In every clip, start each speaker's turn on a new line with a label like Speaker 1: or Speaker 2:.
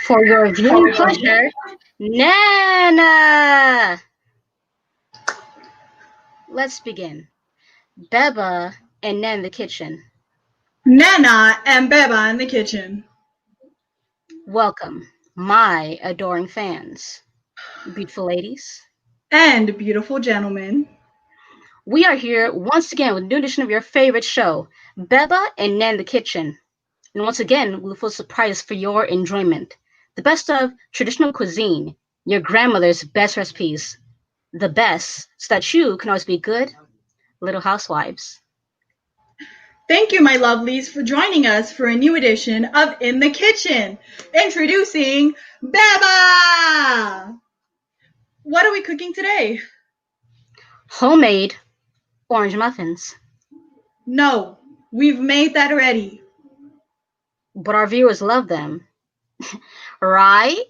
Speaker 1: For your viewing pleasure, Nana! Let's begin. Beba and Nan in the kitchen.
Speaker 2: Nana and Beba in the kitchen.
Speaker 1: Welcome, my adoring fans. Beautiful ladies.
Speaker 2: And beautiful gentlemen.
Speaker 1: We are here once again with a new edition of your favorite show, Beba and Nan in the kitchen. And once again, we will feel surprised for your enjoyment. The best of traditional cuisine, your grandmother's best recipes, the best, so that you can always be good little housewives.
Speaker 2: Thank you, my lovelies, for joining us for a new edition of In the Kitchen. Introducing Beba! What are we cooking today?
Speaker 1: Homemade orange muffins.
Speaker 2: No, we've made that already.
Speaker 1: But our viewers love them. Right?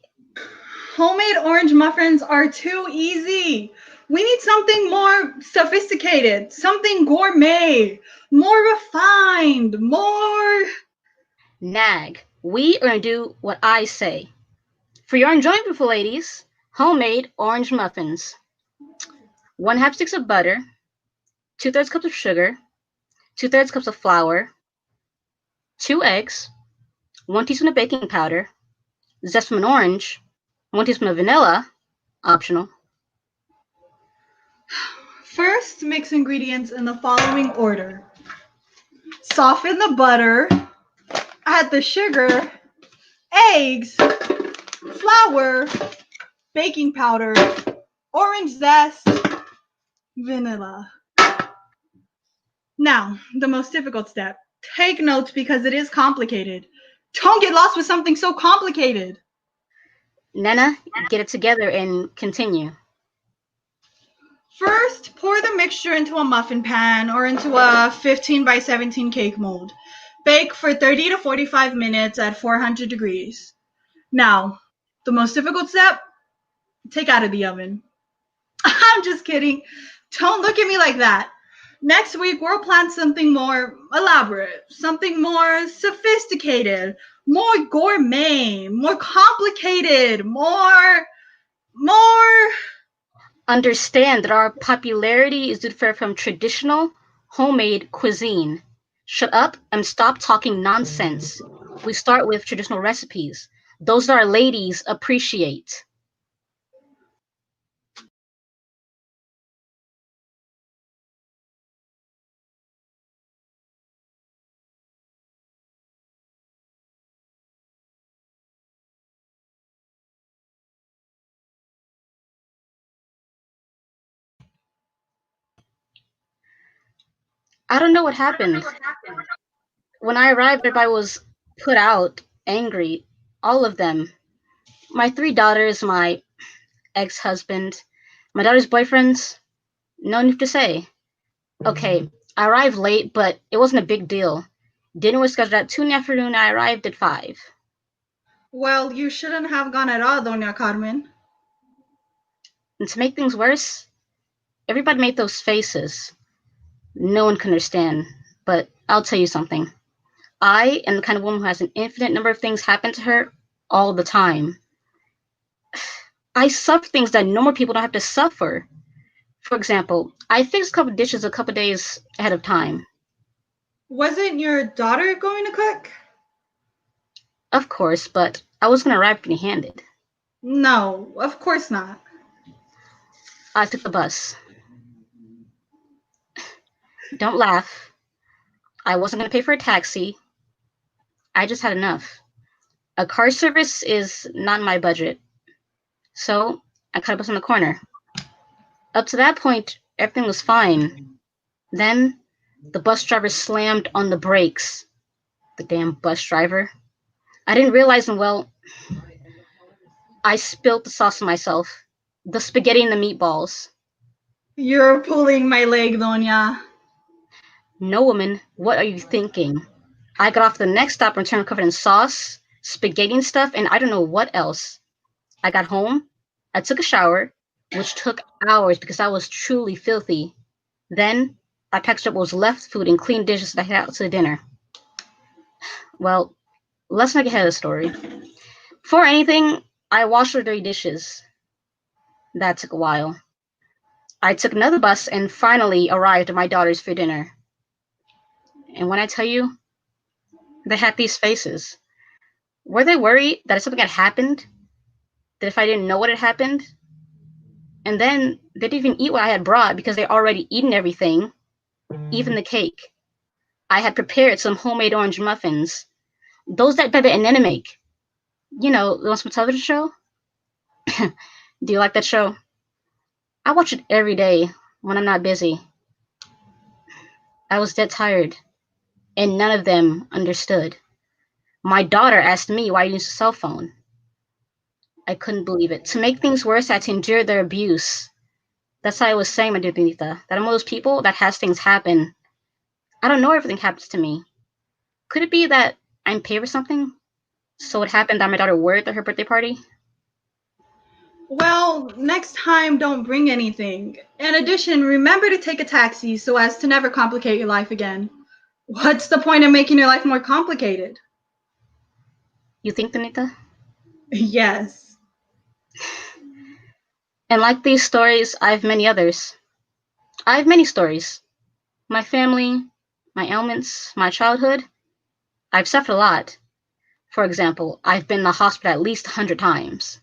Speaker 2: Homemade orange muffins are too easy. We need something more sophisticated, something gourmet, more refined, more...
Speaker 1: Nag. We are going to do what I say. For your enjoyment, beautiful ladies, homemade orange muffins. 1/2 sticks of butter, 2/3 cups of sugar, 2/3 cups of flour, 2 eggs, 1 teaspoon of baking powder, zest from an orange, 1 teaspoon of vanilla, optional.
Speaker 2: First, mix ingredients in the following order. Soften the butter, add the sugar, eggs, flour, baking powder, orange zest, vanilla. Now, the most difficult step. Take notes because it is complicated. Don't get lost with something so complicated.
Speaker 1: Nana, get it together and continue.
Speaker 2: First, pour the mixture into a muffin pan or into a 15 by 17 cake mold. Bake for 30 to 45 minutes at 400 degrees. Now, the most difficult step, take out of the oven. I'm just kidding. Don't look at me like that. Next week, we'll plan something more elaborate, something more sophisticated, more gourmet, more complicated, more...
Speaker 1: Understand that our popularity is derived from traditional homemade cuisine. Shut up and stop talking nonsense. We start with traditional recipes. Those that our ladies appreciate. I don't know what happened. When I arrived, everybody was put out, angry, all of them. My 3 daughters, my ex-husband, my daughter's boyfriends, no need to say. Okay, I arrived late, but it wasn't a big deal. Dinner was scheduled at 2 in the afternoon, I arrived at 5.
Speaker 2: Well, you shouldn't have gone at all, Doña Carmen.
Speaker 1: And to make things worse, everybody made those faces. No one can understand, but I'll tell you something. I am the kind of woman who has an infinite number of things happen to her all the time. I suffer things that normal people don't have to suffer. For example, I fixed a couple dishes a couple days ahead of time.
Speaker 2: Wasn't your daughter going to cook?
Speaker 1: Of course, but I was going to arrive empty-handed.
Speaker 2: No, of course not.
Speaker 1: I took the bus. Don't laugh. I wasn't going to pay for a taxi. I just had enough. A car service is not in my budget. So I cut a bus on the corner. Up to that point, everything was fine. Then the bus driver slammed on the brakes. The damn bus driver. I didn't realize him well. I spilled the sauce on myself. The spaghetti and the meatballs.
Speaker 2: You're pulling my leg, Doña.
Speaker 1: No, woman, what are you thinking? I got off the next stop and returned covered in sauce, spaghetti and stuff, and I don't know what else. I got home. I took a shower, which took hours because I was truly filthy. Then I packed up what was left food and cleaned dishes that I had out to dinner. Well, let's make ahead of the story. Before anything, I washed her dirty dishes. That took a while. I took another bus and finally arrived at my daughter's for dinner. And when I tell you, they had these faces. Were they worried that if something had happened, that if I didn't know what had happened? And then they didn't even eat what I had brought because they'd already eaten everything, even the cake. I had prepared some homemade orange muffins, those that Bebe and Nene make. You know, the ones from a television show? Do you like that show? I watch it every day when I'm not busy. I was dead tired, and none of them understood. My daughter asked me why I used a cell phone. I couldn't believe it. To make things worse, I had to endure their abuse. That's why I was saying, my dear Benita, that I'm one of those people that has things happen. I don't know everything happens to me. Could it be that I'm paid for something? So it happened that my daughter wore it at her birthday party?
Speaker 2: Well, next time, don't bring anything. In addition, remember to take a taxi so as to never complicate your life again. What's the point of making your life more complicated?
Speaker 1: You think, Benita?
Speaker 2: Yes.
Speaker 1: And like these stories, I have many others. I have many stories. My family, my ailments, my childhood. I've suffered a lot. For example, I've been in the hospital at least 100 times.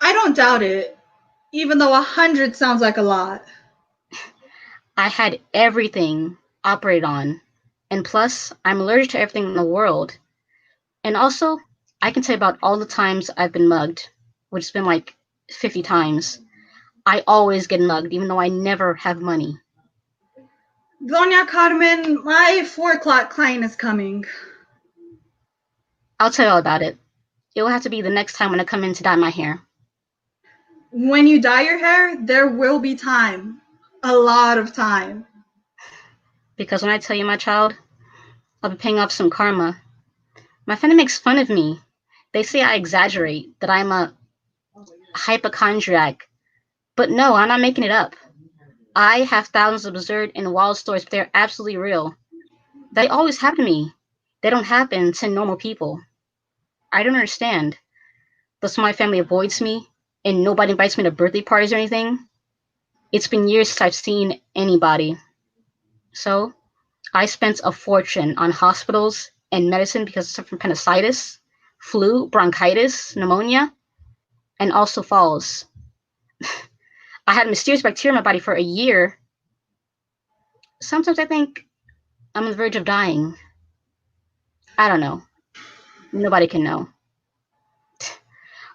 Speaker 2: I don't doubt it, even though 100 sounds like a lot.
Speaker 1: I had everything operated on. And plus, I'm allergic to everything in the world. And also, I can tell you about all the times I've been mugged, which has been like 50 times. I always get mugged, even though I never have money.
Speaker 2: Doña Carmen, my 4 o'clock client is coming.
Speaker 1: I'll tell you all about it. It will have to be the next time when I come in to dye my hair.
Speaker 2: When you dye your hair, there will be time. A lot of time.
Speaker 1: Because when I tell you, my child, I'll be paying off some karma. My family makes fun of me. They say I exaggerate, that I'm a hypochondriac. But no, I'm not making it up. I have thousands of absurd and wild stories, but they're absolutely real. They always happen to me. They don't happen to normal people. I don't understand. That's why my family avoids me, and nobody invites me to birthday parties or anything. It's been years since I've seen anybody. So, I spent a fortune on hospitals and medicine because I suffer from appendicitis, flu, bronchitis, pneumonia, and also falls. I had mysterious bacteria in my body for a year. Sometimes I think I'm on the verge of dying. I don't know. Nobody can know.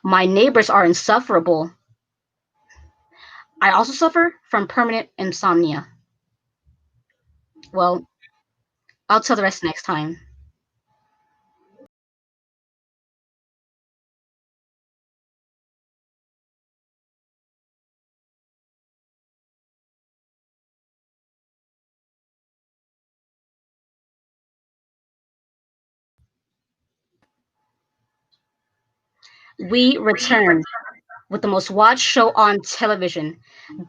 Speaker 1: My neighbors are insufferable. I also suffer from permanent insomnia. Well, I'll tell the rest next time. We return with the most watched show on television,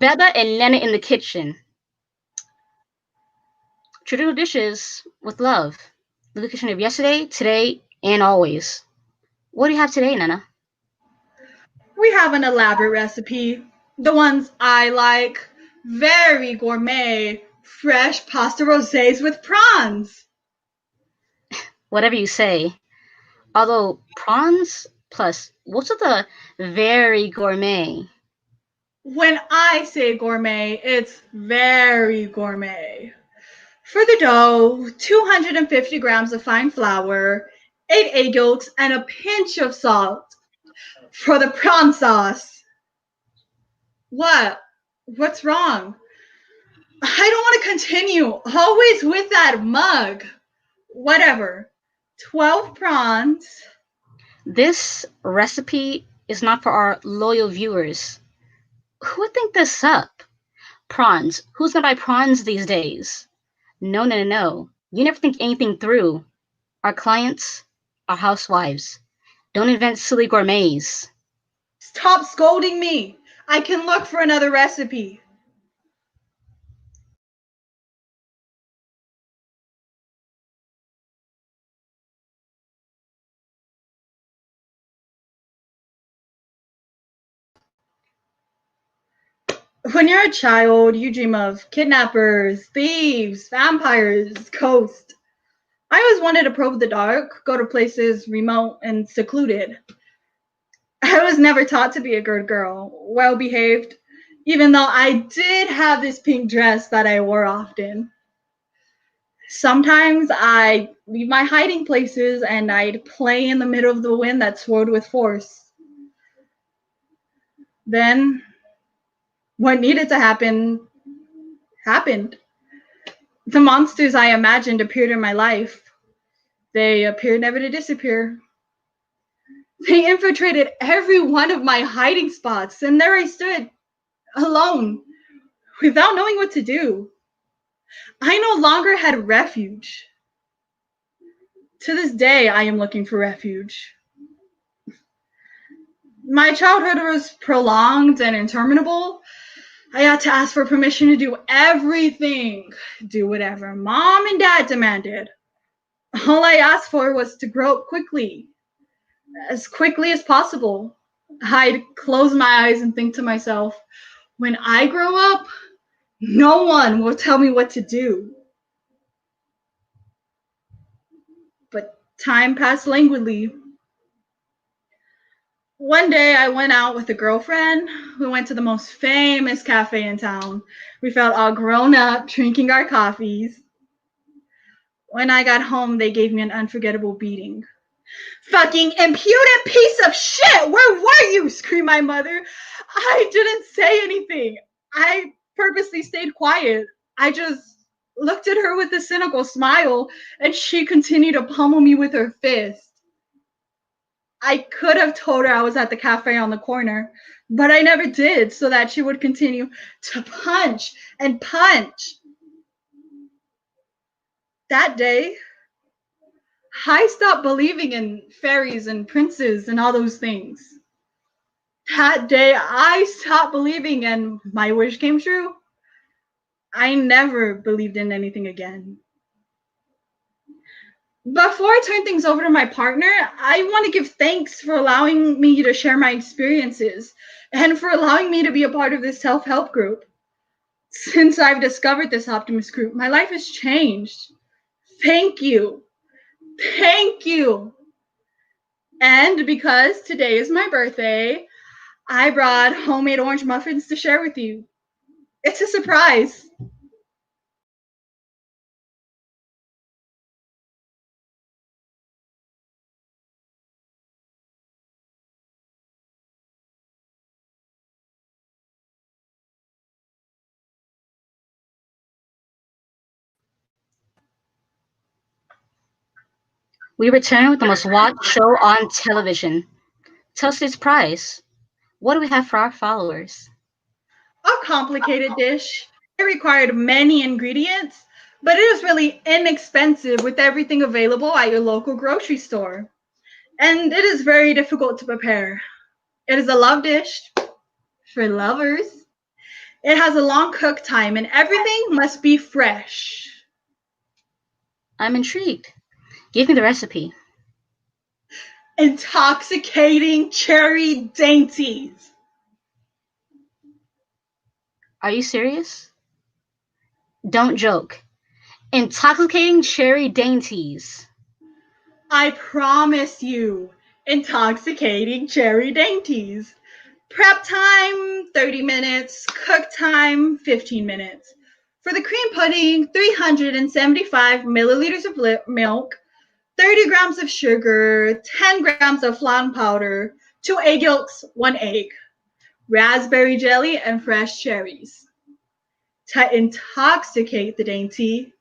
Speaker 1: Beba and Nana in the kitchen. Traditional dishes with love. The kitchen of yesterday, today, and always. What do you have today, Nana?
Speaker 2: We have an elaborate recipe. The ones I like. Very gourmet. Fresh pasta rosés with prawns.
Speaker 1: Whatever you say. Although prawns plus what's with the very gourmet?
Speaker 2: When I say gourmet, it's very gourmet. For the dough, 250 grams of fine flour, 8 egg yolks, and a pinch of salt. For the prawn sauce. What? What's wrong? I don't want to continue. Always with that mug. Whatever. 12 prawns.
Speaker 1: This recipe is not for our loyal viewers. Who would think this up? Prawns. Who's gonna buy prawns these days? No, no, no, no. You never think anything through. Our clients are housewives. Don't invent silly gourmets.
Speaker 2: Stop scolding me. I can look for another recipe. When you're a child, you dream of kidnappers, thieves, vampires, ghosts. I always wanted to probe the dark, go to places remote and secluded. I was never taught to be a good girl, well behaved, even though I did have this pink dress that I wore often. Sometimes I'd leave my hiding places and I'd play in the middle of the wind that swirled with force. Then, what needed to happen, happened. The monsters I imagined appeared in my life. They appeared never to disappear. They infiltrated every one of my hiding spots, and there I stood, alone, without knowing what to do. I no longer had refuge. To this day, I am looking for refuge. My childhood was prolonged and interminable. I had to ask for permission to do everything, do whatever mom and dad demanded. All I asked for was to grow up quickly, as quickly as possible. I'd close my eyes and think to myself, when I grow up, no one will tell me what to do. But time passed languidly. One day I went out with a girlfriend. We went to the most famous cafe in town. We felt all grown up drinking our coffees. When I got home, they gave me an unforgettable beating. Fucking impudent piece of shit! Where were you? Screamed my mother. I didn't say anything. I purposely stayed quiet. I just looked at her with a cynical smile, and she continued to pummel me with her fist. I could have told her I was at the cafe on the corner, but I never did, so that she would continue to punch and punch. That day, I stopped believing in fairies and princes and all those things. That day, I stopped believing and my wish came true. I never believed in anything again. Before I turn things over to my partner, I want to give thanks for allowing me to share my experiences and for allowing me to be a part of this self-help group. Since I've discovered this optimist group, my life has changed. Thank you. Thank you. And because today is my birthday, I brought homemade orange muffins to share with you. It's a surprise.
Speaker 1: We return with the most watched show on television. Tell us its prize. What do we have for our followers?
Speaker 2: A complicated dish. It required many ingredients, but it is really inexpensive with everything available at your local grocery store. And it is very difficult to prepare. It is a love dish for lovers. It has a long cook time and everything must be fresh.
Speaker 1: I'm intrigued. Give me the recipe.
Speaker 2: Intoxicating cherry dainties.
Speaker 1: Are you serious? Don't joke. Intoxicating cherry dainties.
Speaker 2: I promise you, intoxicating cherry dainties. Prep time, 30 minutes. Cook time, 15 minutes. For the cream pudding, 375 milliliters of milk, 30 grams of sugar, 10 grams of flan powder, 2 egg yolks, 1 egg, raspberry jelly, and fresh cherries. To intoxicate the dainty,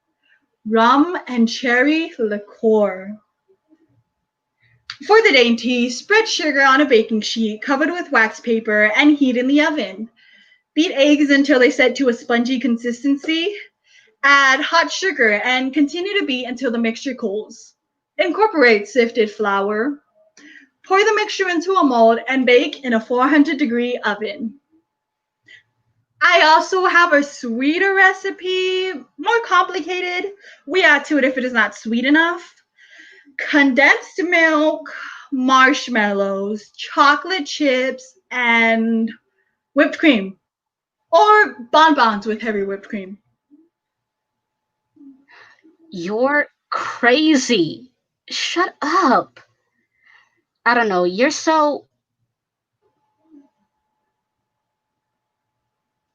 Speaker 2: rum and cherry liqueur. For the dainty, spread sugar on a baking sheet covered with wax paper and heat in the oven. Beat eggs until they set to a spongy consistency. Add hot sugar and continue to beat until the mixture cools. Incorporate sifted flour. Pour the mixture into a mold and bake in a 400-degree oven. I also have a sweeter recipe, more complicated. We add to it if it is not sweet enough. Condensed milk, marshmallows, chocolate chips, and whipped cream. Or bonbons with heavy whipped cream.
Speaker 1: You're crazy. Shut up. I don't know. You're so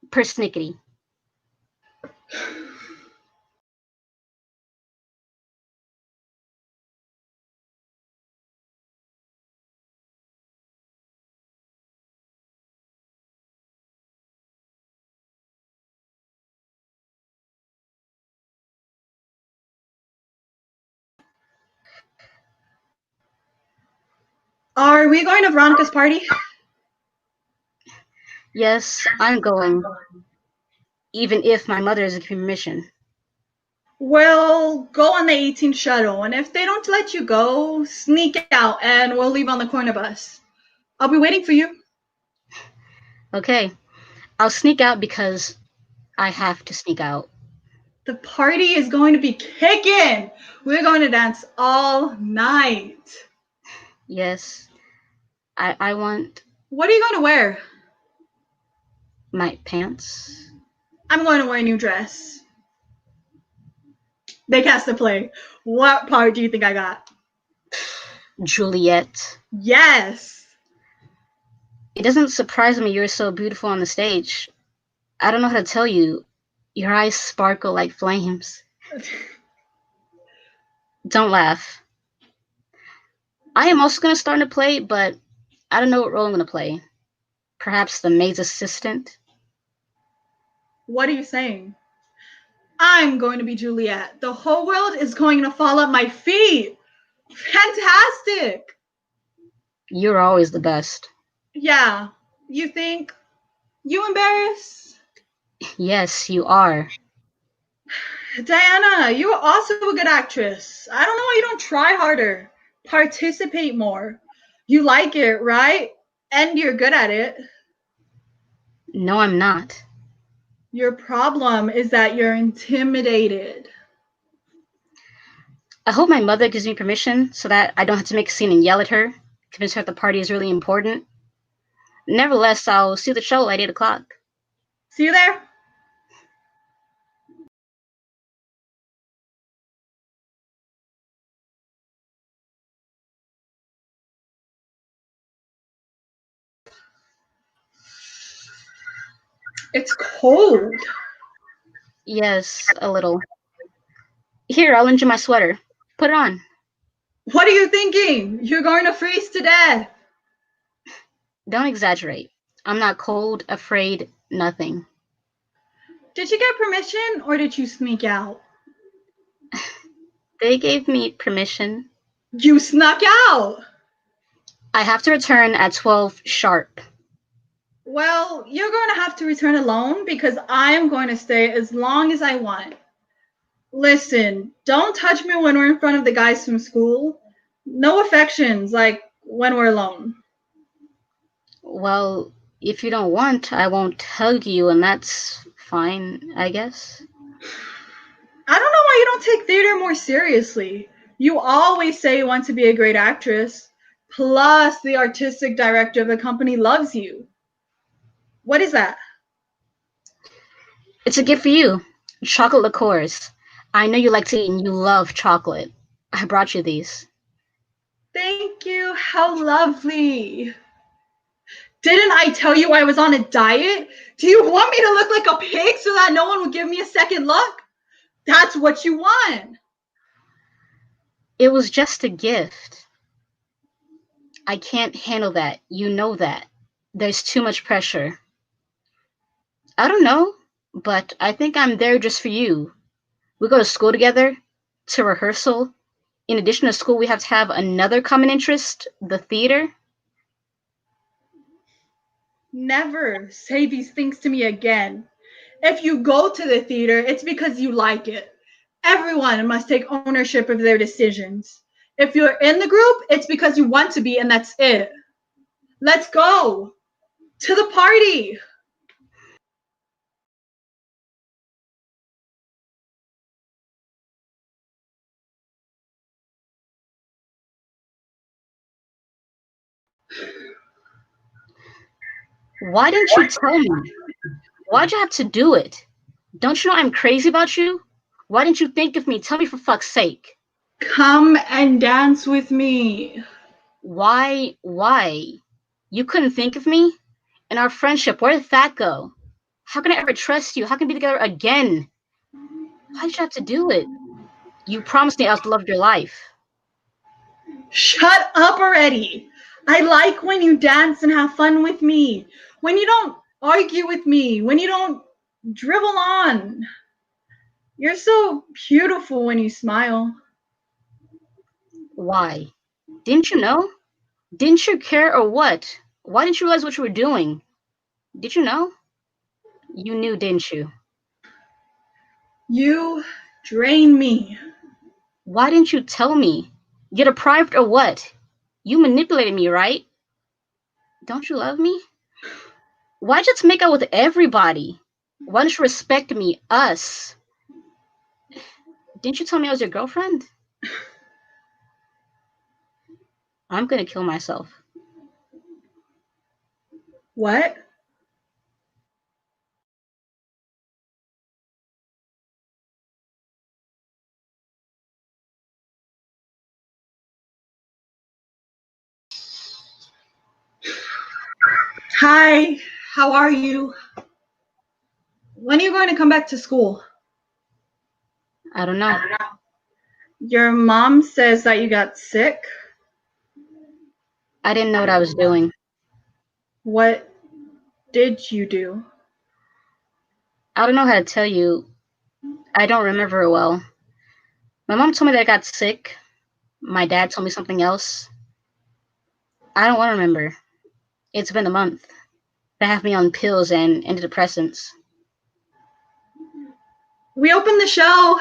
Speaker 1: persnickety.
Speaker 2: Are we going to Veronica's party?
Speaker 1: Yes, I'm going, even if my mother isn't giving permission.
Speaker 2: We'll go on the 18 shuttle, and if they don't let you go, sneak out and we'll leave on the corner bus. I'll be waiting for you.
Speaker 1: Okay, I'll sneak out because I have to sneak out.
Speaker 2: The party is going to be kicking. We're going to dance all night.
Speaker 1: Yes, I want
Speaker 2: What are you going to wear?
Speaker 1: my pants.
Speaker 2: I'm going to wear a new dress. They cast the play. What part do you think I got?
Speaker 1: Juliet.
Speaker 2: Yes.
Speaker 1: It doesn't surprise me you're so beautiful on the stage. I don't know how to tell you. Your eyes sparkle like flames. Don't laugh. I am also going to start a play, but I don't know what role I'm going to play. Perhaps the maid's assistant?
Speaker 2: What are you saying? I'm going to be Juliet. The whole world is going to fall at my feet. Fantastic.
Speaker 1: You're always the best.
Speaker 2: Yeah. You think? You embarrassed?
Speaker 1: Yes, you are.
Speaker 2: Diana, you're also a good actress. I don't know why you don't try harder. Participate more. You like it, right? And you're good at it.
Speaker 1: No, I'm not.
Speaker 2: Your problem is that you're intimidated.
Speaker 1: I hope my mother gives me permission so that I don't have to make a scene and yell at her, convince her the party is really important. Nevertheless, I'll see the show at 8 o'clock.
Speaker 2: See you there. It's cold.
Speaker 1: Yes, a little. Here, I'll lend you my sweater. Put it on.
Speaker 2: What are you thinking? You're going to freeze to death.
Speaker 1: Don't exaggerate. I'm not cold, afraid, nothing.
Speaker 2: Did you get permission or did you sneak out?
Speaker 1: They gave me permission.
Speaker 2: You snuck out.
Speaker 1: I have to return at 12 sharp.
Speaker 2: Well, you're going to have to return alone because I'm going to stay as long as I want. Listen, don't touch me when we're in front of the guys from school. No affections, like when we're alone.
Speaker 1: Well, if you don't want, I won't hug you, and that's fine, I guess.
Speaker 2: I don't know why you don't take theater more seriously. You always say you want to be a great actress. Plus, the artistic director of the company loves you. What is that?
Speaker 1: It's a gift for you. Chocolate liqueurs. I know you like to eat and you love chocolate. I brought you these.
Speaker 2: Thank you. How lovely. Didn't I tell you I was on a diet? Do you want me to look like a pig so that no one will give me a second look? That's what you want.
Speaker 1: It was just a gift. I can't handle that. You know that. There's too much pressure. I don't know, but I think I'm there just for you. We go to school together, to rehearsal. In addition to school, we have to have another common interest, the theater.
Speaker 2: Never say these things to me again. If you go to the theater, it's because you like it. Everyone must take ownership of their decisions. If you're in the group, it's because you want to be, and that's it. Let's go to the party.
Speaker 1: Why didn't you tell me? Why'd you have to do it? Don't you know I'm crazy about you? Why didn't you think of me? Tell me for fuck's sake.
Speaker 2: Come and dance with me.
Speaker 1: Why? You couldn't think of me? And our friendship, where did that go? How can I ever trust you? How can we be together again? Why did you have to do it? You promised me I was the love of your life.
Speaker 2: Shut up already. I like when you dance and have fun with me. When you don't argue with me. When you don't dribble on. You're so beautiful when you smile.
Speaker 1: Why? Didn't you know? Didn't you care or what? Why didn't you realize what you were doing? Did you know? You knew, didn't you?
Speaker 2: You drain me.
Speaker 1: Why didn't you tell me? You're deprived or what? You manipulated me, right? Don't you love me? Why just make out with everybody? Why don't you respect me, us? Didn't you tell me I was your girlfriend? I'm gonna kill myself.
Speaker 2: What? Hi, how are you? When are you going to come back to school?
Speaker 1: I don't know.
Speaker 2: Your mom says that you got sick.
Speaker 1: I didn't know what I was doing.
Speaker 2: What did you do?
Speaker 1: I don't know how to tell you. I don't remember it well. My mom told me that I got sick. My dad told me something else. I don't want to remember. It's been a month. They have me on pills and antidepressants.
Speaker 2: We opened the show.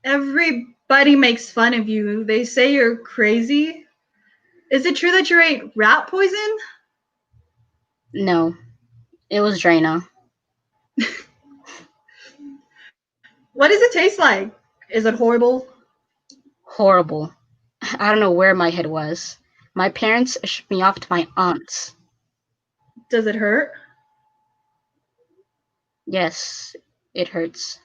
Speaker 2: Everybody makes fun of you. They say you're crazy. Is it true that you ate rat poison?
Speaker 1: No, it was Drano.
Speaker 2: What does it taste like? Is it horrible?
Speaker 1: Horrible. I don't know where my head was. My parents shipped me off to my aunts.
Speaker 2: Does it hurt?
Speaker 1: Yes, it hurts.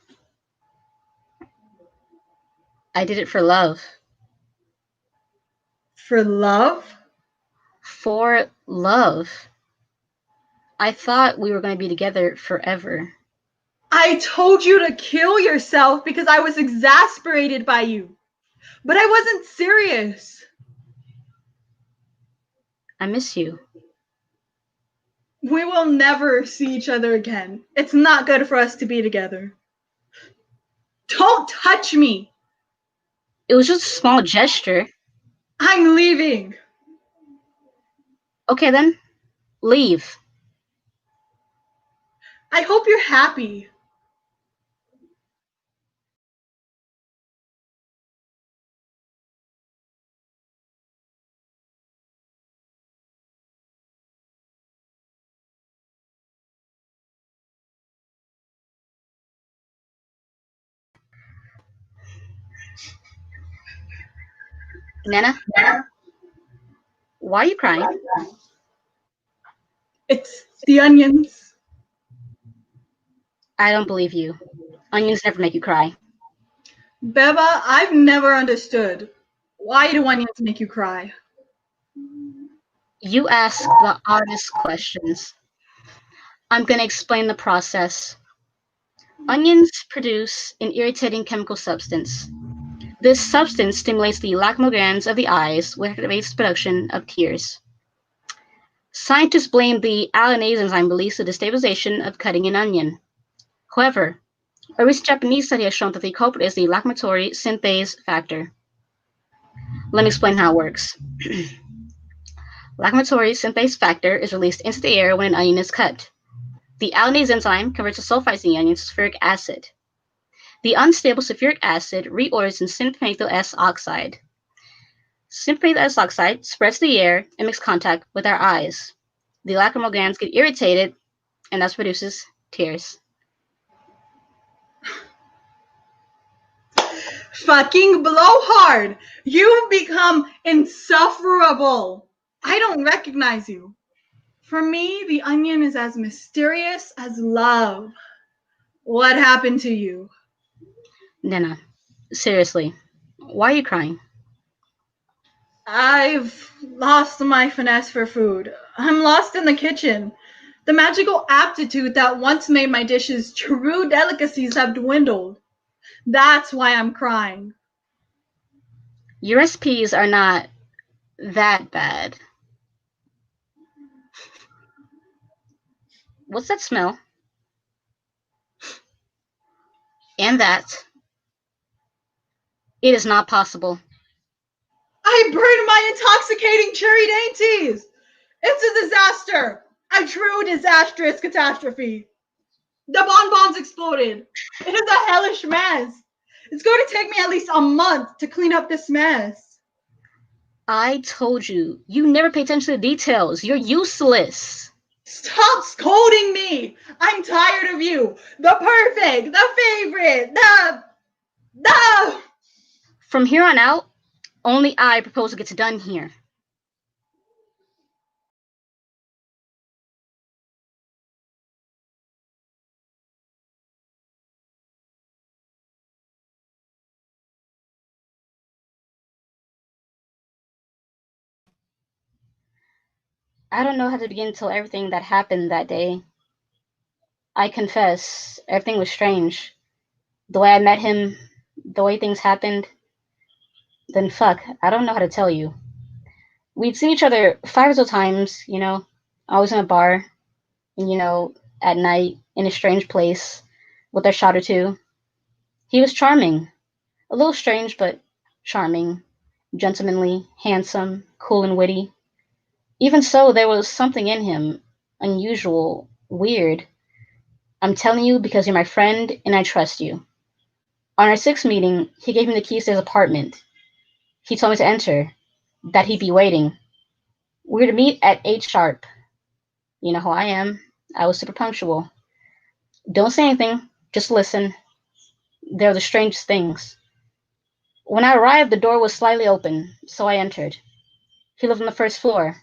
Speaker 1: I did it for love.
Speaker 2: For love?
Speaker 1: For love. I thought we were going to be together forever.
Speaker 2: I told you to kill yourself because I was exasperated by you. But I wasn't serious.
Speaker 1: I miss you.
Speaker 2: We will never see each other again. It's not good for us to be together. Don't touch me.
Speaker 1: It was just a small gesture.
Speaker 2: I'm leaving.
Speaker 1: Okay then, leave.
Speaker 2: I hope you're happy.
Speaker 1: Nana, why are you crying?
Speaker 2: It's the onions.
Speaker 1: I don't believe you. Onions never make you cry.
Speaker 2: Beba, I've never understood. Why do onions make you cry?
Speaker 1: You ask the oddest questions. I'm going to explain the process. Onions produce an irritating chemical substance. This substance stimulates the lacrimal glands of the eyes, which activates the production of tears. Scientists blame the allanase enzyme release of destabilization of cutting an onion. However, a recent Japanese study has shown that the culprit is the lacrimatory synthase factor. Let me explain how it works. Lacrimatory synthase factor is released into the air when an onion is cut. The allanase enzyme converts the sulfites in the onion to sulfuric acid. The unstable sulfuric acid reorders in synthetic S oxide. Synthetic S oxide spreads to the air and makes contact with our eyes. The lacrimal glands get irritated, and that produces tears.
Speaker 2: Fucking blowhard! You've become insufferable. I don't recognize you. For me, the onion is as mysterious as love. What happened to you?
Speaker 1: Nana, seriously, why are you crying?
Speaker 2: I've lost my finesse for food. I'm lost in the kitchen. The magical aptitude that once made my dishes true delicacies have dwindled. That's why I'm crying.
Speaker 1: Your recipes are not that bad. What's that smell? And that. It is not possible.
Speaker 2: I burned my intoxicating cherry dainties! It's a disaster! A true disastrous catastrophe! The bonbons exploded! It is a hellish mess! It's going to take me at least a month to clean up this mess.
Speaker 1: I told you, you never pay attention to the details. You're useless.
Speaker 2: Stop scolding me! I'm tired of you! The perfect, the favorite, the.
Speaker 1: From here on out, only I propose what gets done here. I don't know how to begin to tell everything that happened that day. I confess, everything was strange. The way I met him, the way things happened, then fuck, I don't know how to tell you. We'd seen each other 5 or so times, always in a bar, and, at night, in a strange place, with a shot or two. He was charming. A little strange, but charming. Gentlemanly, handsome, cool and witty. Even so, there was something in him, unusual, weird. I'm telling you because you're my friend and I trust you. On our sixth meeting, he gave me the keys to his apartment. He told me to enter, that he'd be waiting. We were to meet at 8 sharp. You know how I am. I was super punctual. Don't say anything, just listen. They're the strangest things. When I arrived, the door was slightly open, so I entered. He lived on the first floor.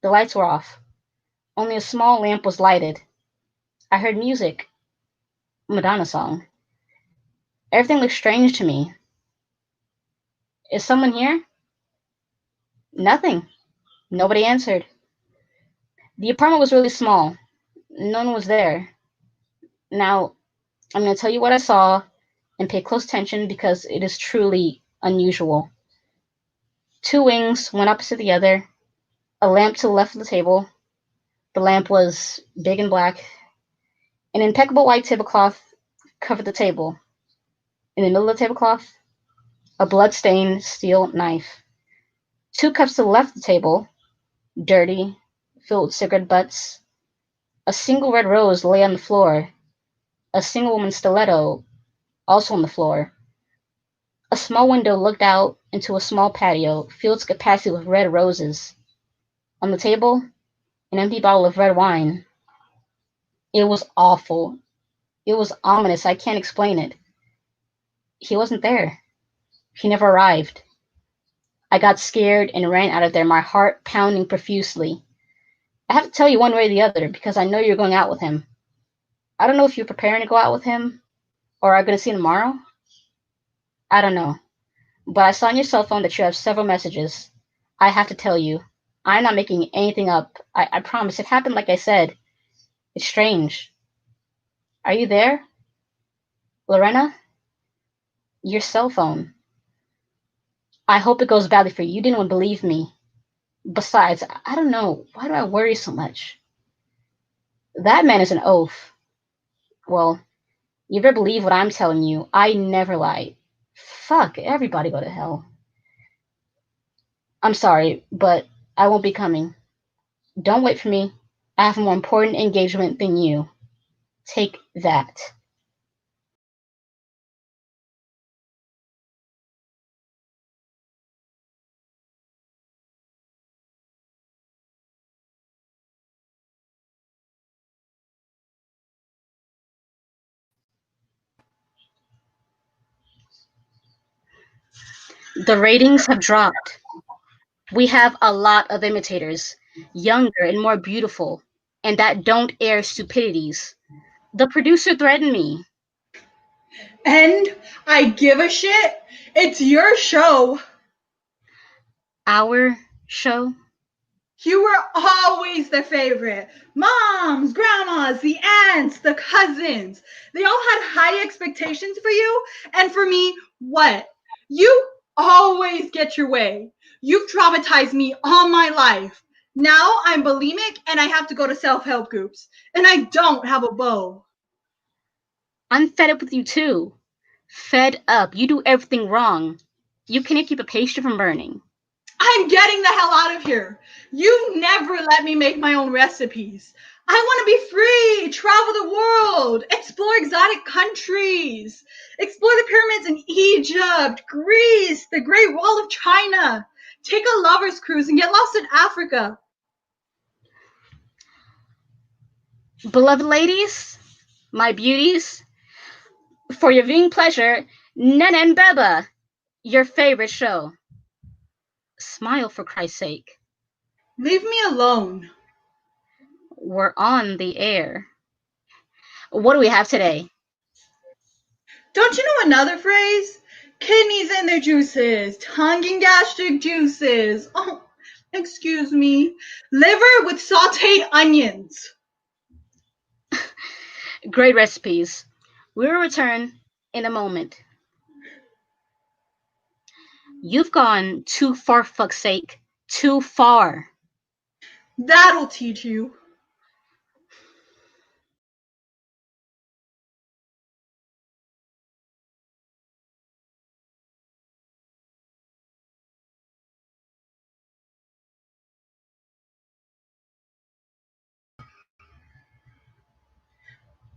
Speaker 1: The lights were off. Only a small lamp was lighted. I heard music. Madonna song. Everything looked strange to me. Is someone here? Nothing. Nobody answered. The apartment was really small. No one was there. Now, I'm going to tell you what I saw and pay close attention because it is truly unusual. 2 wings, one opposite the other, a lamp to the left of the table. The lamp was big and black. An impeccable white tablecloth covered the table. In the middle of the tablecloth, a blood-stained steel knife. 2 cups to the left of the table, dirty, filled with cigarette butts. A single red rose lay on the floor. A single woman's stiletto, also on the floor. A small window looked out into a small patio filled to capacity with red roses. On the table, an empty bottle of red wine. It was awful. It was ominous. I can't explain it. He wasn't there. He never arrived. I got scared and ran out of there, my heart pounding profusely. I have to tell you one way or the other because I know you're going out with him. I don't know if you're preparing to go out with him or are going to see him tomorrow. I don't know. But I saw on your cell phone that you have several messages. I have to tell you, I'm not making anything up. I promise. It happened like I said. It's strange. Are you there? Lorena? Your cell phone. I hope it goes badly for you. You didn't want to believe me. Besides, I don't know. Why do I worry so much? That man is an oaf. Well, you better believe what I'm telling you. I never lie. Fuck, everybody go to hell. I'm sorry, but I won't be coming. Don't wait for me. I have a more important engagement than you. Take that. The ratings have dropped. We have a lot of imitators. younger and more beautiful, and that don't air stupidities. The producer threatened me.
Speaker 2: And I give a shit. It's your show.
Speaker 1: Our show?
Speaker 2: You were always the favorite. Moms, grandmas, the aunts, the cousins. They all had high expectations for you. And for me, what? You always get your way. You've traumatized me all my life. Now I'm bulimic and I have to go to self-help groups. And I don't have a beau.
Speaker 1: I'm fed up with you too. Fed up. You do everything wrong. You can't keep a pastry from burning.
Speaker 2: I'm getting the hell out of here. You never let me make my own recipes. I want to be free, travel the world, explore exotic countries, explore the pyramids in Egypt, Greece, the Great Wall of China, take a lover's cruise and get lost in Africa.
Speaker 1: Beloved ladies, my beauties, for your viewing pleasure, Nana and Beba, your favorite show. Smile for Christ's sake.
Speaker 2: Leave me alone.
Speaker 1: We're on the air. What do we have today?
Speaker 2: Don't you know another phrase? Kidneys and their juices, tongue and gastric juices. Oh, excuse me. Liver with sauteed onions.
Speaker 1: Great recipes. We'll return in a moment. You've gone too far, fuck's sake. Too far.
Speaker 2: That'll teach you.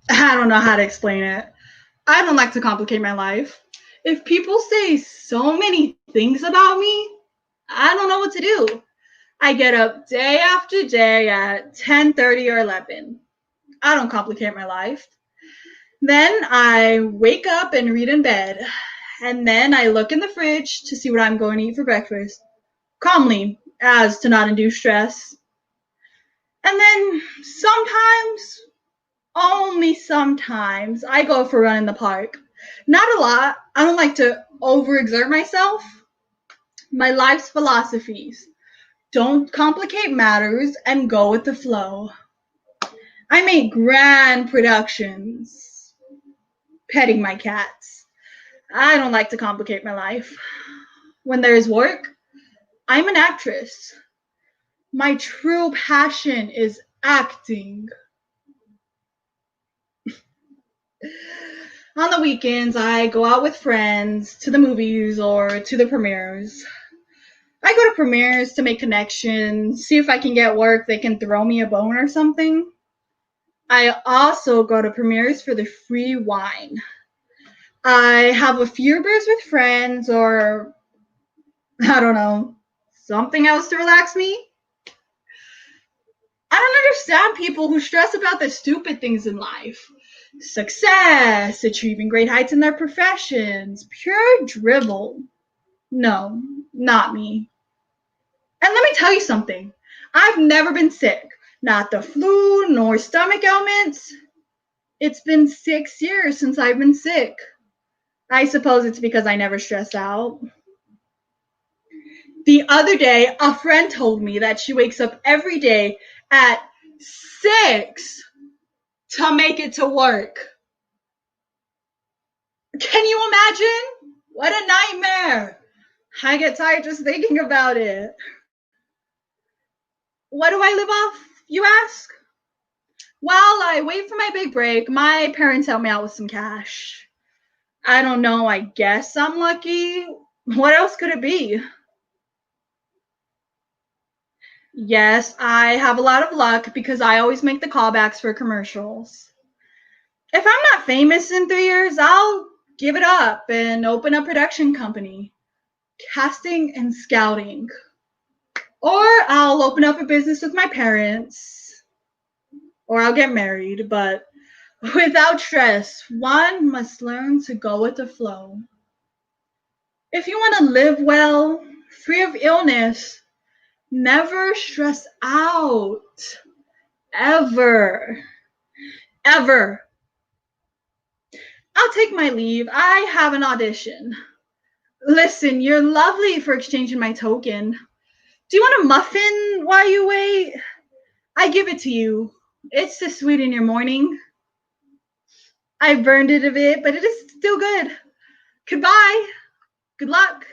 Speaker 2: I don't know how to explain it. I don't like to complicate my life. If people say so many things about me, I don't know what to do. I get up day after day at 10:30 or 11. I don't complicate my life. Then I wake up and read in bed. And then I look in the fridge to see what I'm going to eat for breakfast. Calmly, as to not induce stress. And then sometimes, only sometimes, I go for a run in the park. Not a lot. I don't like to overexert myself. My life's philosophies. Don't complicate matters and go with the flow. I make grand productions. Petting my cats. I don't like to complicate my life. When there's work, I'm an actress. My true passion is acting. On the weekends, I go out with friends to the movies or to the premieres. I go to premieres to make connections, see if I can get work they can throw me a bone or something. I also go to premieres for the free wine. I have a few beers with friends or, I don't know, something else to relax me. I don't understand people who stress about the stupid things in life. Success, achieving great heights in their professions, pure drivel. No, not me. And let me tell you something. I've never been sick. Not the flu, nor stomach ailments. It's been 6 years since I've been sick. I suppose it's because I never stress out. The other day, a friend told me that she wakes up every day at 6 to make it to work. Can you imagine? What a nightmare. I get tired just thinking about it. What do I live off, you ask? While I wait for my big break, my parents help me out with some cash. I don't know, I guess I'm lucky. What else could it be? Yes, I have a lot of luck because I always make the callbacks for commercials. If I'm not famous in 3 years, I'll give it up and open a production company, casting and scouting. Or I'll open up a business with my parents. Or I'll get married, but without stress, one must learn to go with the flow. If you want to live well, free of illness, Never stress out. Ever. Ever. I'll take my leave. I have an audition. Listen, you're lovely for exchanging my token. Do you want a muffin while you wait? I give it to you. It's to sweeten your morning. I burned it a bit, but it is still good. Goodbye. Good luck.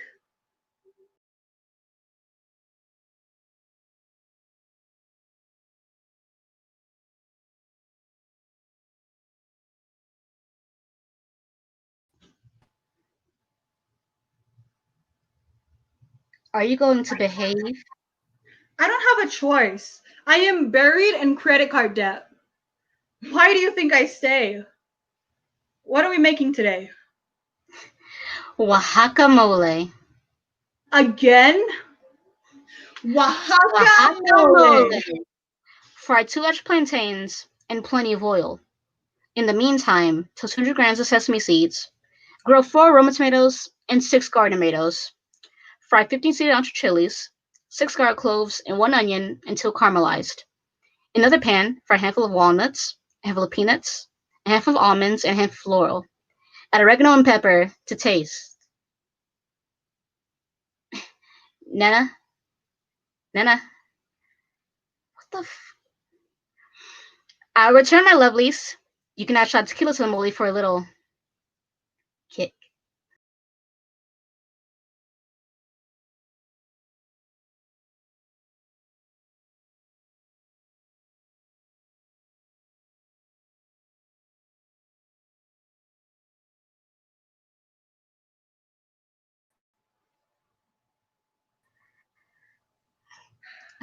Speaker 1: Are you going to behave?
Speaker 2: I don't have a choice. I am buried in credit card debt. Why do you think I stay? What are we making today?
Speaker 1: Oaxaca mole.
Speaker 2: Again? Oaxaca
Speaker 1: Oaxaca
Speaker 2: mole.
Speaker 1: mole. Fry 2 large plantains and plenty of oil. In the meantime, toast 200 grams of sesame seeds. Grow 4 Roma tomatoes and 6 garden tomatoes. Fry 15 seeded ancho chilies, 6 garlic cloves, and 1 onion until caramelized. In another pan, fry a handful of walnuts, a handful of peanuts, a handful of almonds, and a handful of floral. Add oregano and pepper to taste. Nana? Nana? What the f... I'll return my lovelies. You can add shot tequila to the mole for a little kick.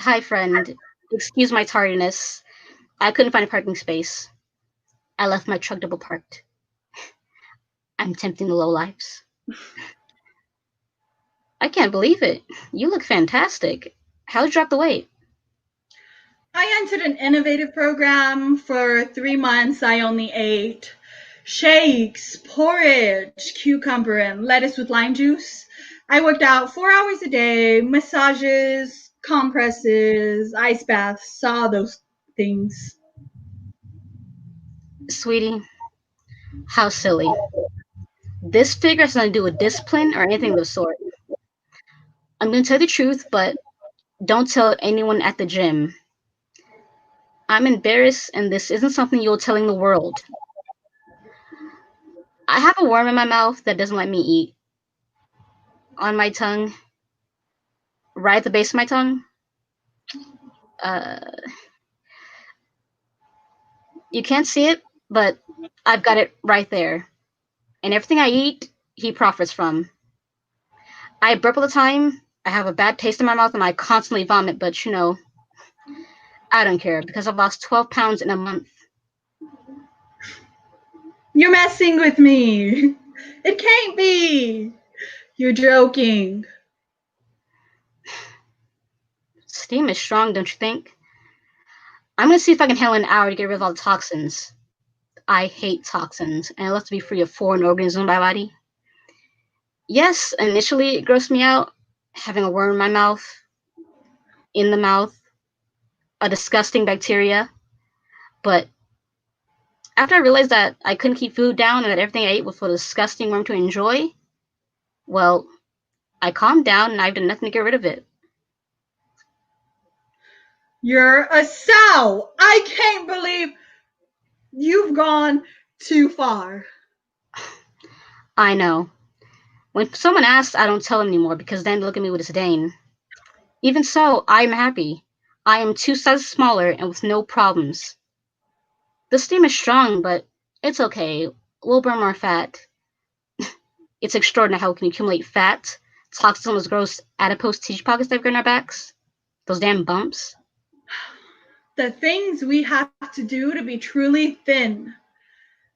Speaker 1: Hi, friend. Excuse my tardiness. I couldn't find a parking space. I left my truck double parked. I'm tempting the lowlifes. I can't believe it. You look fantastic. How'd you drop the weight?
Speaker 2: I entered an innovative program. For 3 months, I only ate shakes, porridge, cucumber, and lettuce with lime juice. I worked out 4 hours a day, massages, compresses, ice baths, all those things.
Speaker 1: Sweetie, how silly. This figure has nothing to do with discipline or anything of the sort. I'm going to tell you the truth, but don't tell anyone at the gym. I'm embarrassed, and this isn't something you're telling the world. I have a worm in my mouth that doesn't let me eat. On my tongue, right at the base of my tongue. Uh, you can't see it, but I've got it right there. And everything I eat, he profits from. I burp all the time, I have a bad taste in my mouth, and I constantly vomit, but I don't care because I've lost 12 pounds in a month.
Speaker 2: You're messing with me. It can't be. You're joking.
Speaker 1: Steam is strong, don't you think? I'm gonna see if I can handle an hour to get rid of all the toxins. I hate toxins, and I love to be free of foreign organisms in my body. Yes, initially it grossed me out, having a worm in my mouth, in the mouth, a disgusting bacteria. But after I realized that I couldn't keep food down and that everything I ate was for a disgusting worm to enjoy, well, I calmed down and I've done nothing to get rid of it.
Speaker 2: You're a sow. I can't believe you've gone too far.
Speaker 1: I know. When someone asks, I don't tell them anymore because then they look at me with disdain. Even so, I am happy. I am 2 sizes smaller and with no problems. The steam is strong, but it's okay. We'll burn more fat. It's extraordinary how we can accumulate fat, toxins on those gross adipose tissue pockets that grow in our backs. Those damn bumps.
Speaker 2: The things we have to do to be truly thin.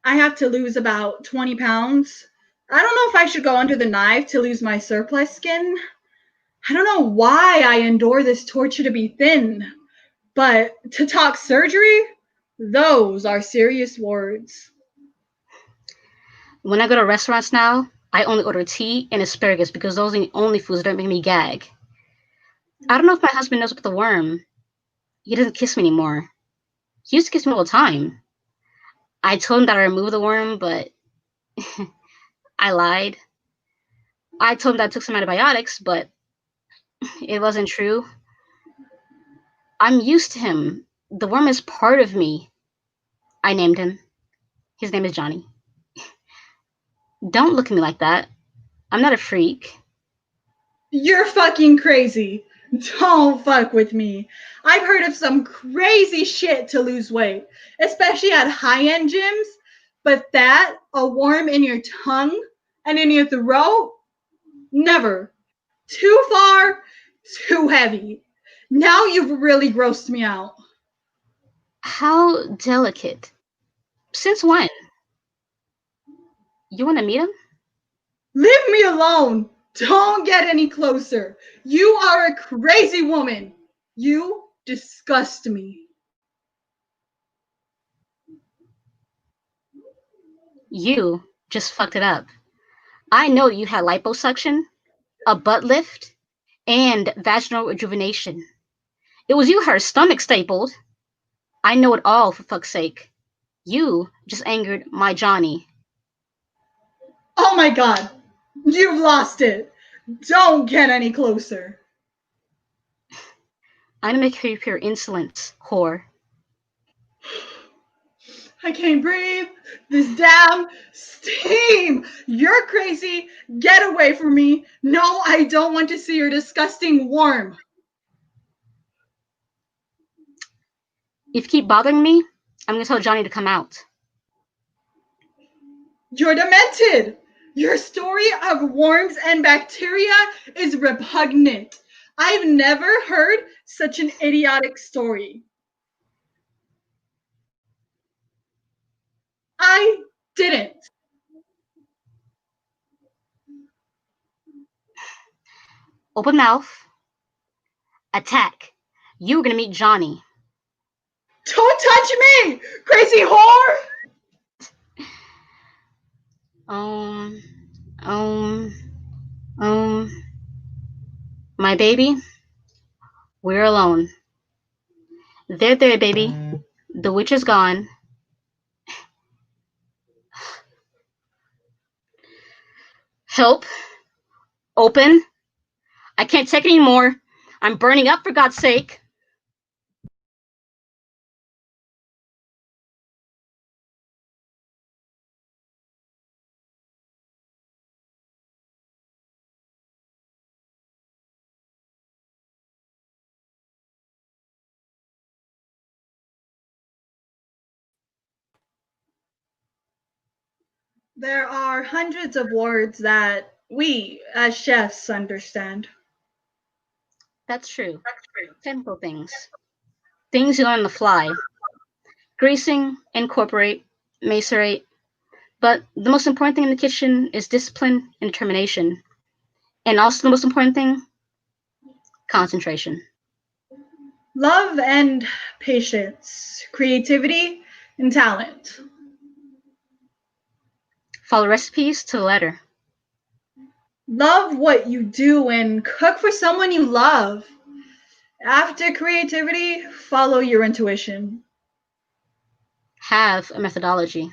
Speaker 2: I have to lose about 20 pounds. I don't know if I should go under the knife to lose my surplus skin. I don't know why I endure this torture to be thin. But to talk surgery, those are serious words.
Speaker 1: When I go to restaurants now, I only order tea and asparagus because those are the only foods that don't make me gag. I don't know if my husband knows about the worm. He doesn't kiss me anymore. He used to kiss me all the time. I told him that I removed the worm, but I lied. I told him that I took some antibiotics, but it wasn't true. I'm used to him. The worm is part of me. I named him. His name is Johnny. Don't look at me like that. I'm not a freak.
Speaker 2: You're fucking crazy. Don't fuck with me. I've heard of some crazy shit to lose weight, especially at high-end gyms, but that, a worm in your tongue and in your throat, never. Too far, too heavy. Now you've really grossed me out.
Speaker 1: How delicate. Since when? You want to meet him?
Speaker 2: Leave me alone. Don't get any closer. You are a crazy woman. You disgust me.
Speaker 1: You just fucked it up. I know you had liposuction, a butt lift, and vaginal rejuvenation. It was you who had her stomach stapled. I know it all, for fuck's sake. You just angered my Johnny.
Speaker 2: Oh my god. You've lost it. Don't get any closer.
Speaker 1: I'm gonna make you pure insolence, whore.
Speaker 2: I can't breathe. This damn steam. You're crazy. Get away from me. No, I don't want to see your disgusting worm.
Speaker 1: If you keep bothering me, I'm gonna tell Johnny to come out.
Speaker 2: You're demented. Your story of worms and bacteria is repugnant. I've never heard such an idiotic story. I didn't.
Speaker 1: Open mouth, attack. You were gonna meet Johnny.
Speaker 2: Don't touch me, crazy whore!
Speaker 1: Um, um, um, my baby, we're alone. There, baby. The witch is gone. Help. Open. I can't take it anymore. I'm burning up, for God's sake.
Speaker 2: There are hundreds of words that we, as chefs, understand.
Speaker 1: That's true. Technical things. Things you learn on the fly. Greasing, incorporate, macerate. But the most important thing in the kitchen is discipline and determination. And also the most important thing, concentration.
Speaker 2: Love and patience, creativity and talent.
Speaker 1: Follow recipes to the letter.
Speaker 2: Love what you do and cook for someone you love. After creativity, follow your intuition.
Speaker 1: Have a methodology.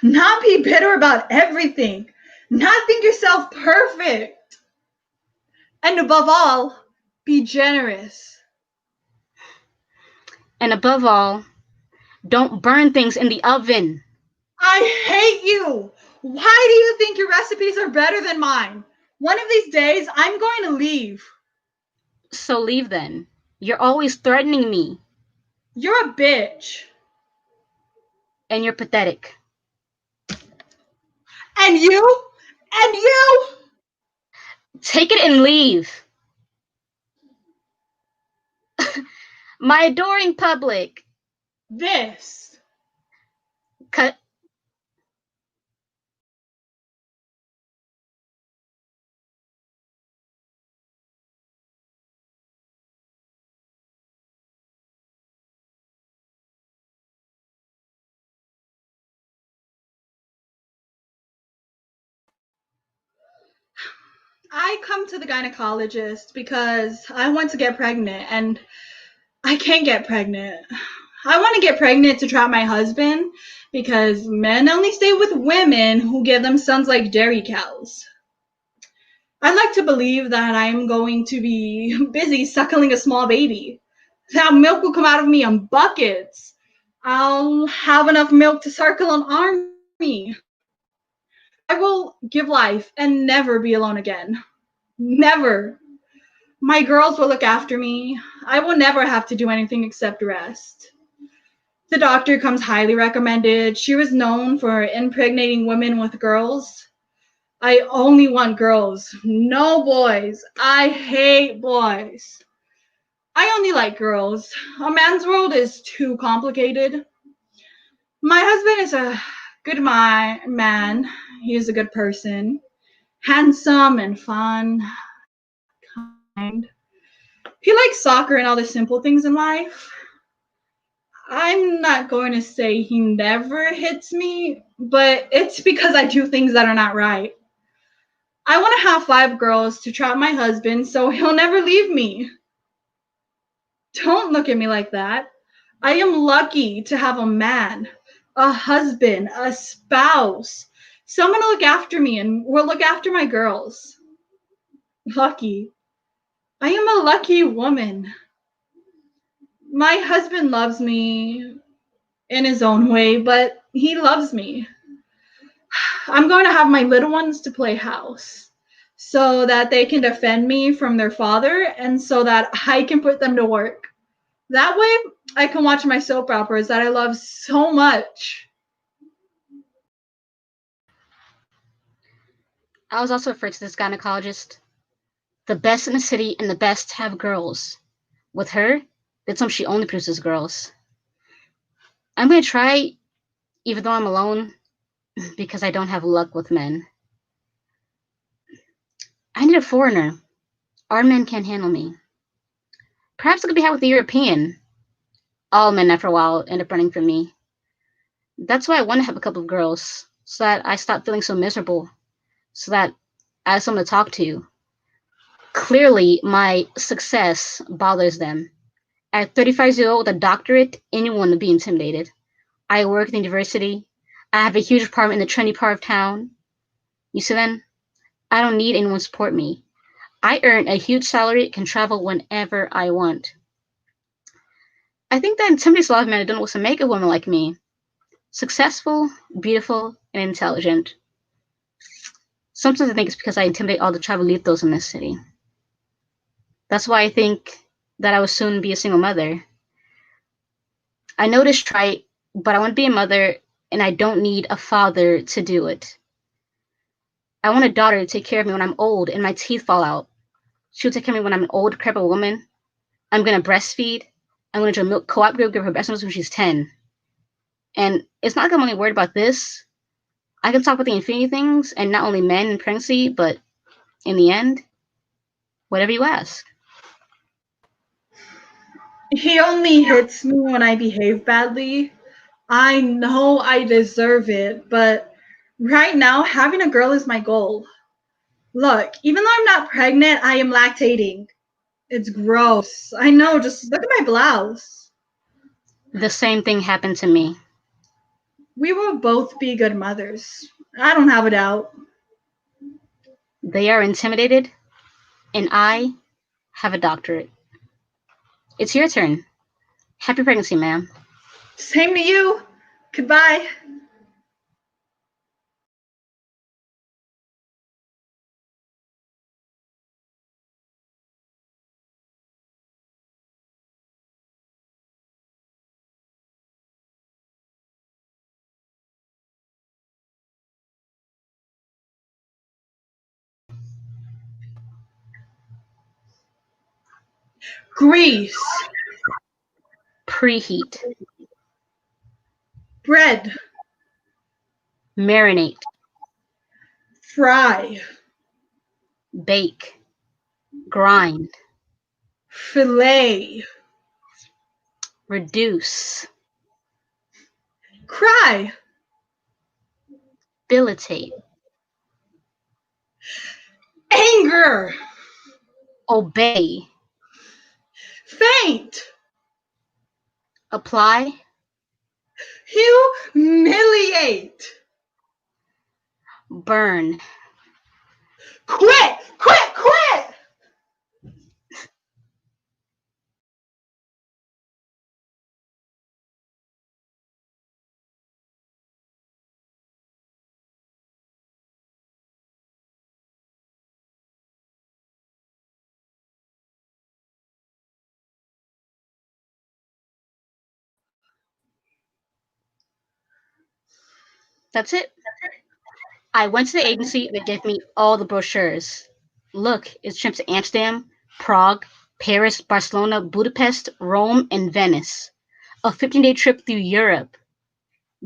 Speaker 2: Not be bitter about everything. Not think yourself perfect. And above all, be generous.
Speaker 1: And above all, don't burn things in the oven.
Speaker 2: I hate you. Why do you think your recipes are better than mine? One of these days, I'm going to leave.
Speaker 1: So leave then. You're always threatening me.
Speaker 2: You're a bitch.
Speaker 1: And you're pathetic.
Speaker 2: And you? And you?
Speaker 1: Take it and leave. My adoring public.
Speaker 2: This.
Speaker 1: Cut.
Speaker 2: I come to the gynecologist because I want to get pregnant and I can't get pregnant. I want to get pregnant to trap my husband because men only stay with women who give them sons like dairy cows. I'd like to believe that I'm going to be busy suckling a small baby. That milk will come out of me in buckets. I'll have enough milk to circle an army. I will give life and never be alone again. Never. My girls will look after me. I will never have to do anything except rest. The doctor comes highly recommended. She was known for impregnating women with girls. I only want girls, no boys. I hate boys. I only like girls. A man's world is too complicated. My husband is a good man. He is a good person, handsome and fun, kind. He likes soccer and all the simple things in life. I'm not going to say he never hits me, but it's because I do things that are not right. I want to have 5 girls to trap my husband so he'll never leave me. Don't look at me like that. I am lucky to have a man, a husband, a spouse, someone to look after me and will look after my girls. Lucky. I am a lucky woman. My husband loves me in his own way, but he loves me. I'm going to have my little ones to play house so that they can defend me from their father and so that I can put them to work. That way, I can watch my soap operas that I love so much.
Speaker 1: I was also referred to this gynecologist. The best in the city and the best have girls. With her, they tell me she only produces girls. I'm gonna try, even though I'm alone, because I don't have luck with men. I need a foreigner. Our men can't handle me. Perhaps I could be had with a European. All men, after a while, end up running from me. That's why I want to have a couple of girls, so that I stop feeling so miserable, so that I have someone to talk to. Clearly, my success bothers them. At 35 years old with a doctorate, anyone would be intimidated. I work in university. I have a huge apartment in the trendy part of town. You see then? I don't need anyone to support me. I earn a huge salary, can travel whenever I want. I think that intimidates a lot of men who don't know what to make a woman like me. Successful, beautiful, and intelligent. Sometimes I think it's because I intimidate all the tribalitos in this city. That's why I think that I will soon be a single mother. I know this trite, but I want to be a mother, and I don't need a father to do it. I want a daughter to take care of me when I'm old and my teeth fall out. She'll take care of me when I'm an old, decrepit woman. I'm going to breastfeed. I'm going to join a milk co-op group, give her breast milk when she's 10. And it's not like I'm only worried about this. I can talk about the infinity things, and not only men and pregnancy, but in the end, whatever you ask.
Speaker 2: He only hits me when I behave badly. I know I deserve it, but right now, having a girl is my goal. Look, even though I'm not pregnant, I am lactating. It's gross. I know, just look at my blouse.
Speaker 1: The same thing happened to me.
Speaker 2: We will both be good mothers. I don't have a doubt.
Speaker 1: They are intimidated, and I have a doctorate. It's your turn. Happy pregnancy, ma'am.
Speaker 2: Same to you. Goodbye. Grease.
Speaker 1: Preheat.
Speaker 2: Bread.
Speaker 1: Marinate.
Speaker 2: Fry.
Speaker 1: Bake. Grind.
Speaker 2: Fillet.
Speaker 1: Reduce.
Speaker 2: Cry.
Speaker 1: Bilitate.
Speaker 2: Anger.
Speaker 1: Obey.
Speaker 2: Faint.
Speaker 1: Apply.
Speaker 2: Humiliate.
Speaker 1: Burn.
Speaker 2: Quit. Quit. Quit.
Speaker 1: That's it. I went to the agency. They gave me all the brochures. Look, it's trips to Amsterdam, Prague, Paris, Barcelona, Budapest, Rome, and Venice. A 15-day trip through Europe.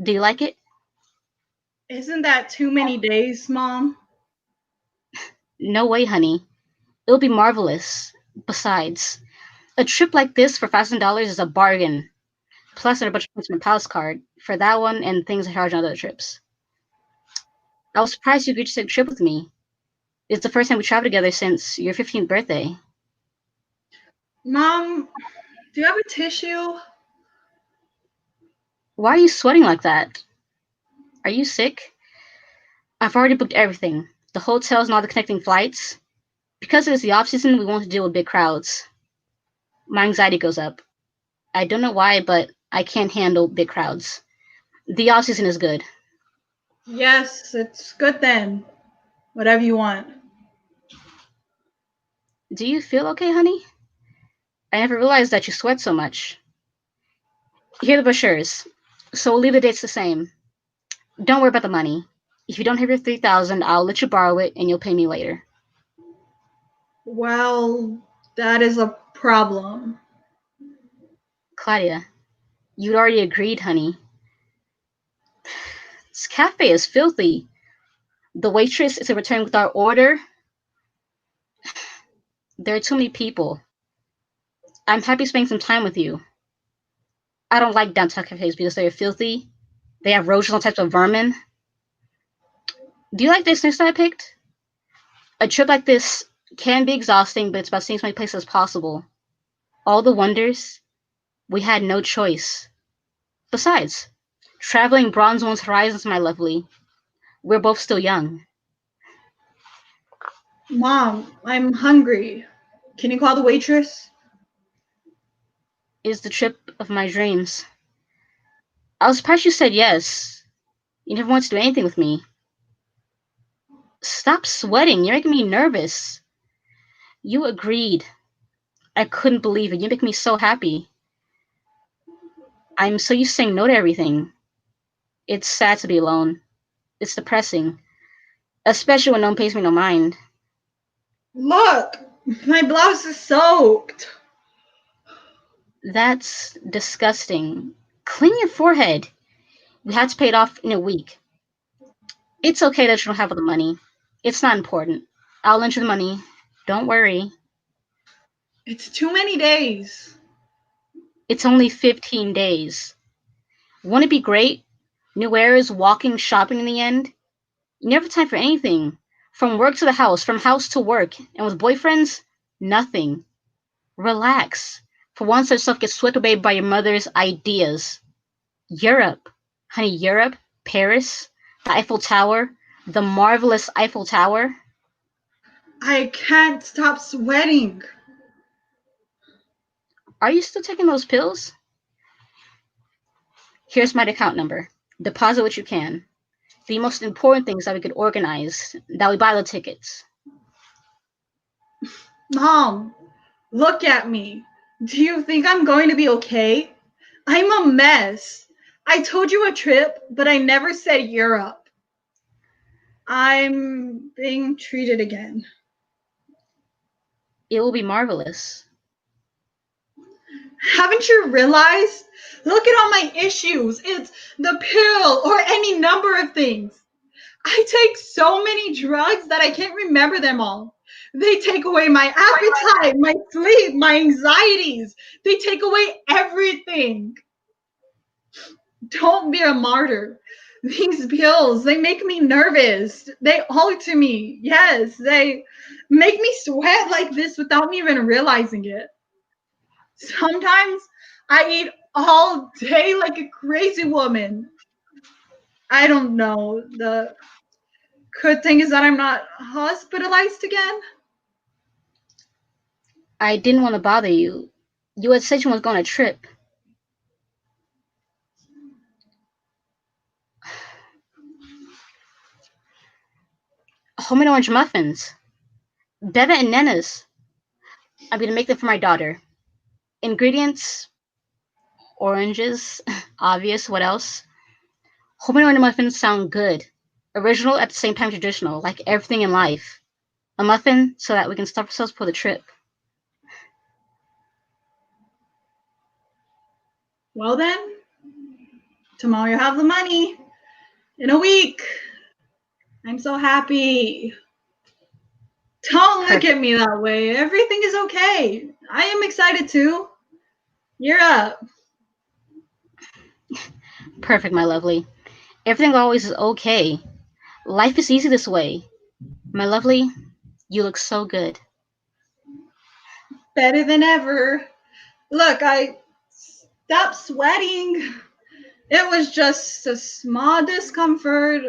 Speaker 1: Do you like it?
Speaker 2: Isn't that too many days, Mom?
Speaker 1: No way, honey. It'll be marvelous. Besides, a trip like this for $1,000 is a bargain. Plus, there are a bunch of points on my palace card for that one and things I charge on other trips. I was surprised you agreed to take a trip with me. It's the first time we traveled together since your 15th birthday.
Speaker 2: Mom, do you have a tissue?
Speaker 1: Why are you sweating like that? Are you sick? I've already booked everything. The hotels and all the connecting flights. Because it is the off-season, we want to deal with big crowds. My anxiety goes up. I don't know why, but I can't handle big crowds. The off-season is good.
Speaker 2: Yes, it's good then. Whatever you want.
Speaker 1: Do you feel okay, honey? I never realized that you sweat so much. Here are the brochures. So we'll leave the dates the same. Don't worry about the money. If you don't have your 3,000, I'll let you borrow it and you'll pay me later.
Speaker 2: Well, that is a problem.
Speaker 1: Claudia, you'd already agreed, honey. This cafe is filthy. The waitress is returning with our order. There are too many people. I'm happy spending some time with you. I don't like downtown cafes because they're filthy. They have roaches and all types of vermin. Do you like this next that I picked? A trip like this can be exhausting, but it's about seeing as many places as possible. All the wonders. We had no choice. Besides, traveling broadens one's horizons, my lovely. We're both still young.
Speaker 2: Mom, I'm hungry. Can you call the waitress?
Speaker 1: It is the trip of my dreams. I was surprised you said yes. You never wanted to do anything with me. Stop sweating. You're making me nervous. You agreed. I couldn't believe it. You make me so happy. I'm so used to saying no to everything. It's sad to be alone. It's depressing. Especially when no one pays me no mind.
Speaker 2: Look, my blouse is soaked.
Speaker 1: That's disgusting. Clean your forehead. We had to pay it off in a week. It's okay that you don't have all the money. It's not important. I'll lend you the money. Don't worry.
Speaker 2: It's too many days.
Speaker 1: It's only 15 days. Wouldn't it be great? New eras, walking, shopping in the end? You never have time for anything. From work to the house, from house to work. And with boyfriends, nothing. Relax. For once, yourself gets swept away by your mother's ideas. Europe. Honey, Europe, Paris, the Eiffel Tower, the marvelous Eiffel Tower.
Speaker 2: I can't stop sweating.
Speaker 1: Are you still taking those pills? Here's my account number. Deposit what you can. The most important things that we could organize, that we buy the tickets.
Speaker 2: Mom, look at me. Do you think I'm going to be okay? I'm a mess. I told you a trip, but I never said Europe. I'm being treated again.
Speaker 1: It will be marvelous.
Speaker 2: Haven't you realized? Look at all my issues. It's the pill or any number of things. I take so many drugs that I can't remember them all. They take away my appetite, my sleep, my anxieties. They take away everything. Don't be a martyr. These pills, they make me nervous. They alter me. Yes, they make me sweat like this without me even realizing it. Sometimes I eat all day like a crazy woman. I don't know. The good thing is that I'm not hospitalized again.
Speaker 1: I didn't want to bother you. You had said you was going on a trip. Homemade orange muffins. Beva and Nana's. I'm going to make them for my daughter. Ingredients: oranges. Obvious. What else? Homemade orange muffins sound good. Original at the same time traditional, like everything in life. A muffin so that we can stuff ourselves for the trip.
Speaker 2: Well then, tomorrow you'll have the money. In a week. I'm so happy. Don't look at me that way. Everything is okay. I am excited too. You're up.
Speaker 1: Perfect, my lovely. Everything always is okay. Life is easy this way. My lovely, you look so good.
Speaker 2: Better than ever. Look, I stopped sweating. It was just a small discomfort.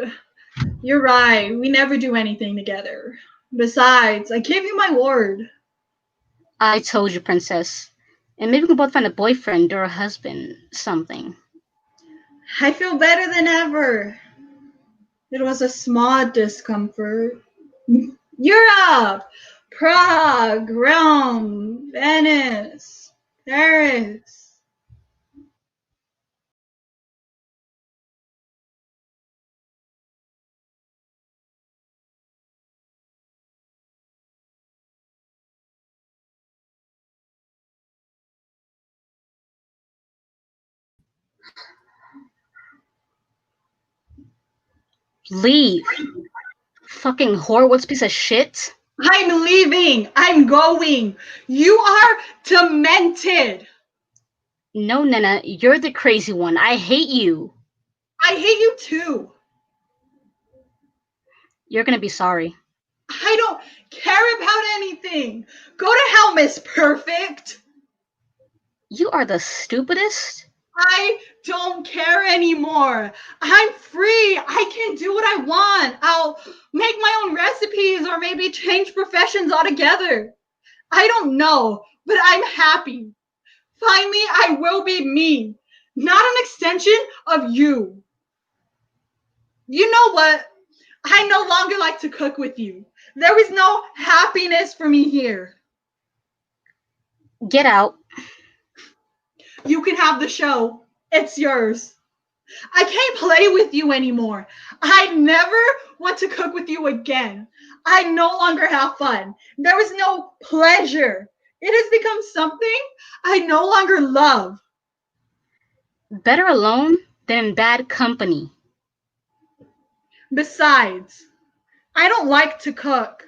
Speaker 2: You're right. We never do anything together. Besides, I gave you my word.
Speaker 1: I told you, princess. And maybe we can both find a boyfriend or a husband, something.
Speaker 2: I feel better than ever. It was a small discomfort. Europe, Prague, Rome, Venice, Paris.
Speaker 1: Leave. Fucking Horowitz piece of shit.
Speaker 2: I'm leaving. I'm going. You are demented.
Speaker 1: No, Nana, you're the crazy one. I hate you.
Speaker 2: I hate you too.
Speaker 1: You're gonna be sorry.
Speaker 2: I don't care about anything. Go to hell, Miss Perfect.
Speaker 1: You are the stupidest.
Speaker 2: I don't care anymore. I'm free. I can do what I want. I'll make my own recipes or maybe change professions altogether. I don't know, but I'm happy. Finally, I will be me, not an extension of you. You know what? I no longer like to cook with you. There is no happiness for me here.
Speaker 1: Get out.
Speaker 2: You can have the show. It's yours. I can't play with you anymore. I never want to cook with you again. I no longer have fun. There is no pleasure. It has become something I no longer love.
Speaker 1: Better alone than in bad company.
Speaker 2: Besides, I don't like to cook.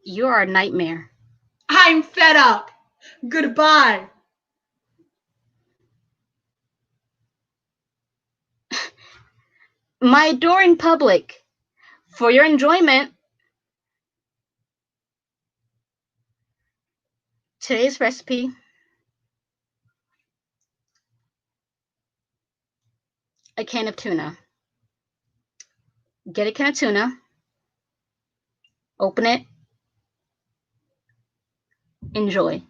Speaker 1: You are a nightmare.
Speaker 2: I'm fed up. Goodbye.
Speaker 1: My door in public. For your enjoyment. Today's recipe: a can of tuna. Get a can of tuna, open it, enjoy.